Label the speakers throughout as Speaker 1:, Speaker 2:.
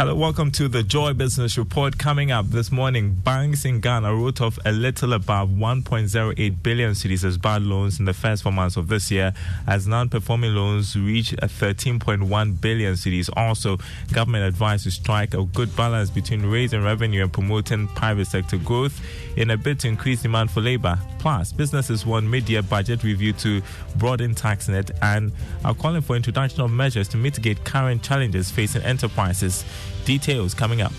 Speaker 1: Hello, welcome to the Joy Business Report. Coming up this morning, banks in Ghana wrote off a little above 1.08 billion cedis as bad loans in the first 4 months of this year, as non-performing loans reach 13.1 billion cedis. Also, government advised to strike a good balance between raising revenue and promoting private sector growth in a bid to increase demand for labor. Plus, businesses want mid-year budget review to broaden tax net and are calling for introduction of measures to mitigate current challenges facing enterprises. Details coming up.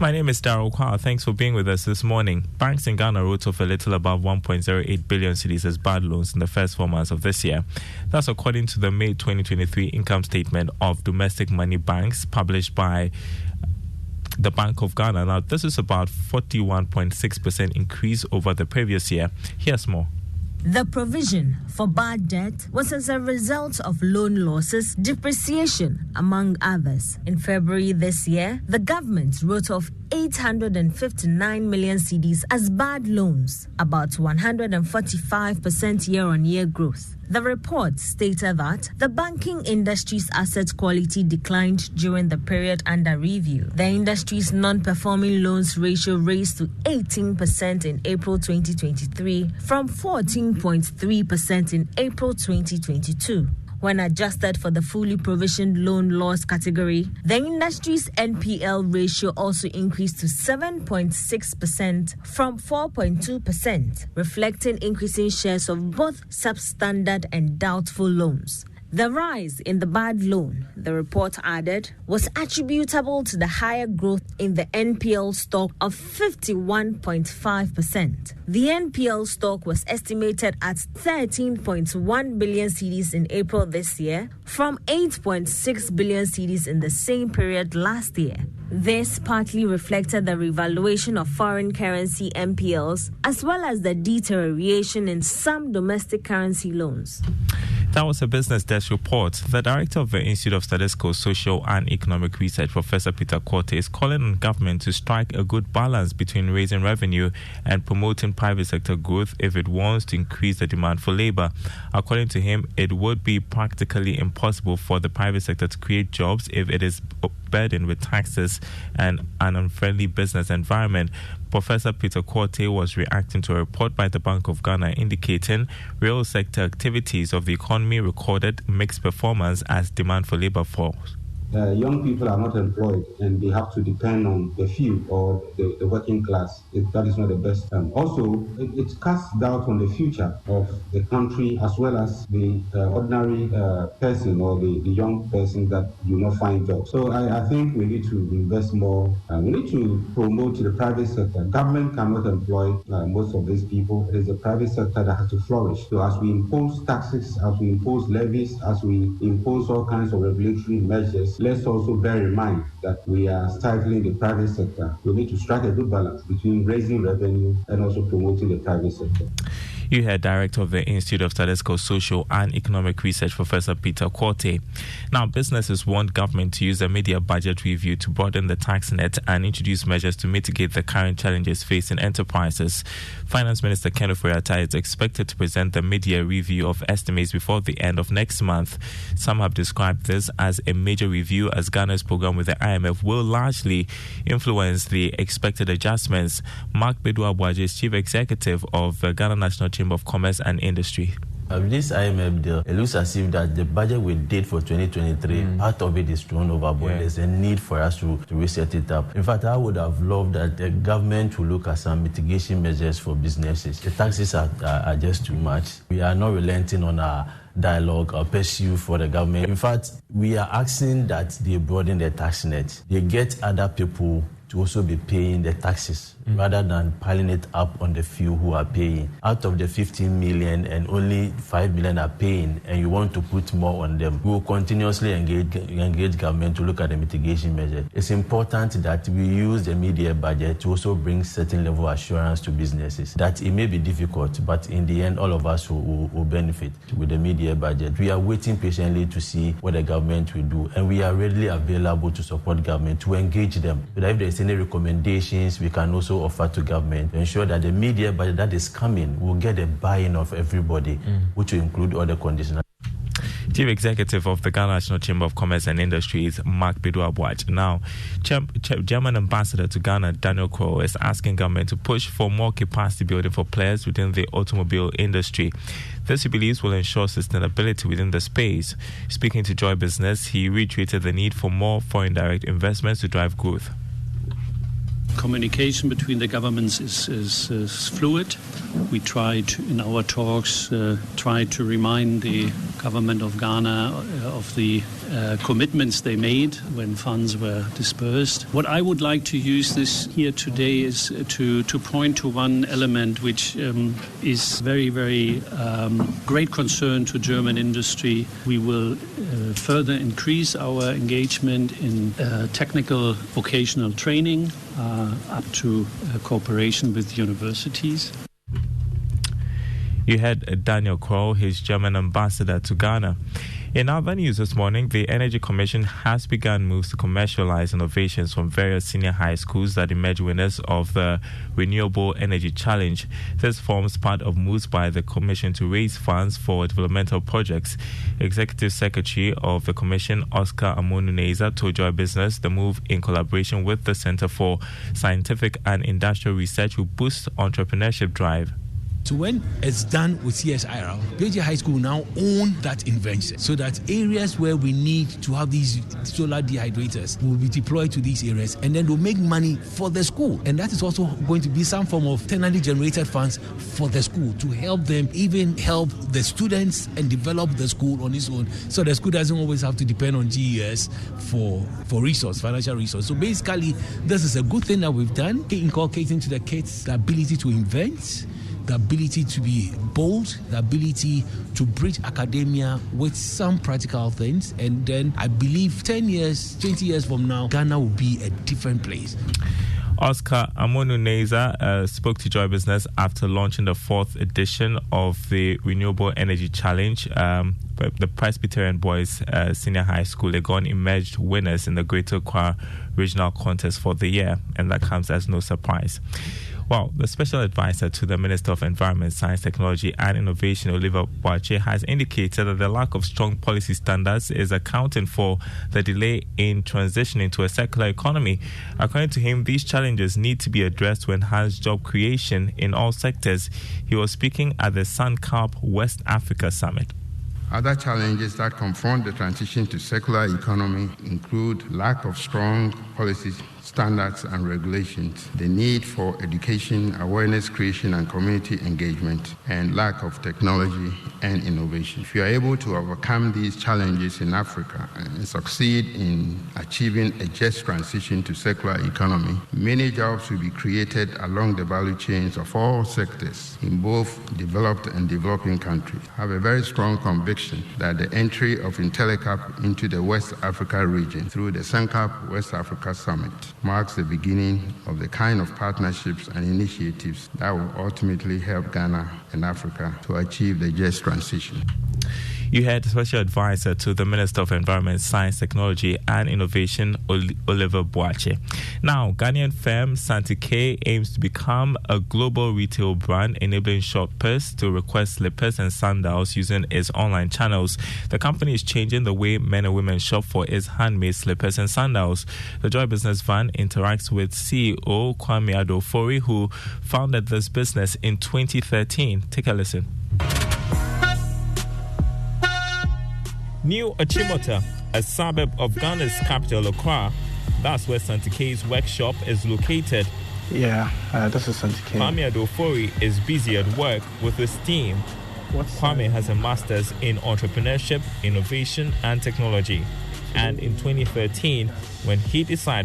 Speaker 1: My name is Daryl Kwa. Thanks for being with us this morning. Banks in Ghana wrote off a little above 1.08 billion cedis as bad loans in the first 4 months of this year. That's according to the May 2023 income statement of domestic money banks published by the Bank of Ghana. Now, this is about 41.6% increase over the previous year. Here's more.
Speaker 2: The provision for bad debt was as a result of loan losses, depreciation, among others. In February this year, the government wrote off 859 million cedis as bad loans, about 145% year-on-year growth. The report stated that the banking industry's asset quality declined during the period under review. The industry's non-performing loans ratio raised to 18% in April 2023 from 14.3% in April 2022. When adjusted for the fully provisioned loan loss category, the industry's NPL ratio also increased to 7.6% from 4.2%, reflecting increasing shares of both substandard and doubtful loans. The rise in the bad loan, the report added, was attributable to the higher growth in the NPL stock of 51.5%. The NPL stock was estimated at 13.1 billion cedis in April this year, from 8.6 billion cedis in the same period last year. This partly reflected the revaluation of foreign currency NPLs, as well as the deterioration in some domestic currency loans.
Speaker 1: That was a Business Desk report. The director of the Institute of Statistical, Social and Economic Research, Professor Peter Quartey, is calling on government to strike a good balance between raising revenue and promoting private sector growth if it wants to increase the demand for labor. According to him, it would be practically impossible for the private sector to create jobs if it is burdened with taxes and an unfriendly business environment. Professor Peter Quartey was reacting to a report by the Bank of Ghana indicating real sector activities of the economy recorded mixed performance as demand for labor falls.
Speaker 3: Young people are not employed and they have to depend on the few or the working class. That is not the best. Also, it casts doubt on the future of the country as well as the ordinary person or the young person that do not find jobs. So I think we need to invest more. We need to promote the private sector. Government cannot employ most of these people. It is the private sector that has to flourish. So as we impose taxes, as we impose levies, as we impose all kinds of regulatory measures, let's also bear in mind that we are stifling the private sector. We need to strike a good balance between raising revenue and also promoting the private sector.
Speaker 1: You heard Director of the Institute of Statistical, Social and Economic Research, Professor Peter Quartey. Now, businesses want government to use a mid-year budget review to broaden the tax net and introduce measures to mitigate the current challenges facing enterprises. Finance Minister Ken Ofori-Atta is expected to present the mid-year review of estimates before the end of next month. Some have described this as a major review, as Ghana's program with the IMF will largely influence the expected adjustments. Mark Bedu-Abuaje is Chief Executive of the Ghana National Chamber of Commerce and Industry.
Speaker 4: With this IMF deal, it looks as if that the budget we did for 2023, part of it is thrown overboard. There's a need for us to reset it up. In fact, I would have loved that the government will look at some mitigation measures for businesses. The taxes are just too much. We are not relenting on our dialogue or pursue for the government. In fact, we are asking that they broaden the tax net. They get other people to also be paying the taxes rather than piling it up on the few who are paying. Out of the 15 million and only 5 million are paying, and you want to put more on them. We will continuously engage government to look at the mitigation measure. It's important that we use the mid-year budget to also bring certain level of assurance to businesses that it may be difficult, but in the end, all of us will benefit with the mid-year budget. We are waiting patiently to see what the government will do, and we are readily available to support government, to engage them. But if there is any recommendations, we can also offer to government to ensure that the mid-year budget that is coming will get a buy-in of everybody, which will include all the conditions.
Speaker 1: Chief Executive of the Ghana National Chamber of Commerce and Industries, Mark Bedu-Aboagye. Now, German Ambassador to Ghana, Daniel Crow, is asking government to push for more capacity building for players within the automobile industry. This, he believes, will ensure sustainability within the space. Speaking to Joy Business, he reiterated the need for more foreign direct investments to drive growth.
Speaker 5: Communication between the governments is fluid. We try to, in our talks, try to remind the government of Ghana of the commitments they made when funds were dispersed. What I would like to use this here today is to point to one element which is very, very great concern to German industry. We will further increase our engagement in technical vocational training, up to cooperation with universities.
Speaker 1: You had Daniel Crow, his German ambassador to Ghana. In other news this morning, the Energy Commission has begun moves to commercialize innovations from various senior high schools that emerge winners of the Renewable Energy Challenge. This forms part of moves by the Commission to raise funds for developmental projects. Executive Secretary of the Commission, Oscar Amonu-Neza, told Joy Business the move, in collaboration with the Center for Scientific and Industrial Research, will boost entrepreneurship drive.
Speaker 6: So when it's done with CSIRO, PG High School now own that invention, so that areas where we need to have these solar dehydrators will be deployed to these areas, and then they'll make money for the school. And that is also going to be some form of internally generated funds for the school to help them, even help the students and develop the school on its own, so the school doesn't always have to depend on GES for financial resource. So basically, this is a good thing that we've done, inculcating to the kids the ability to invent, the ability to be bold, the ability to bridge academia with some practical things. And then I believe 10 years, 20 years from now, Ghana will be a different place.
Speaker 1: Oscar Amonu-Neza spoke to Joy Business after launching the 4th edition of the Renewable Energy Challenge. The Presbyterian Boys Senior High School, Legon, emerged winners in the Greater Accra Regional Contest for the year, and that comes as no surprise. Well, the Special Advisor to the Minister of Environment, Science, Technology and Innovation, Oliver Boakye, has indicated that the lack of strong policy standards is accounting for the delay in transitioning to a circular economy. According to him, these challenges need to be addressed to enhance job creation in all sectors. He was speaking at the SunCalp West Africa Summit.
Speaker 7: Other challenges that confront the transition to circular economy include lack of strong policy standards and regulations, the need for education, awareness creation and community engagement, and lack of technology and innovation. If you are able to overcome these challenges in Africa and succeed in achieving a just transition to circular economy, many jobs will be created along the value chains of all sectors in both developed and developing countries. I have a very strong conviction that the entry of IntelliCap into the West Africa region through the SunCalp West Africa Summit marks the beginning of the kind of partnerships and initiatives that will ultimately help Ghana and Africa to achieve the just transition.
Speaker 1: You had Special Advisor to the Minister of Environment, Science, Technology and Innovation, Oliver Boakye. Now, Ghanaian firm Santi K aims to become a global retail brand, enabling shoppers to request slippers and sandals using its online channels. The company is changing the way men and women shop for its handmade slippers and sandals. The Joy Business van interacts with CEO Kwame Adofori, who founded this business in 2013. Take a listen. New Achimota, a suburb of Ghana's capital, Accra. That's where Santi K's workshop is located.
Speaker 8: Yeah, this is Santi K.
Speaker 1: Kwame Adofori is busy at work with his team. Kwame has a master's in entrepreneurship, innovation, and technology. And in 2013, when he decided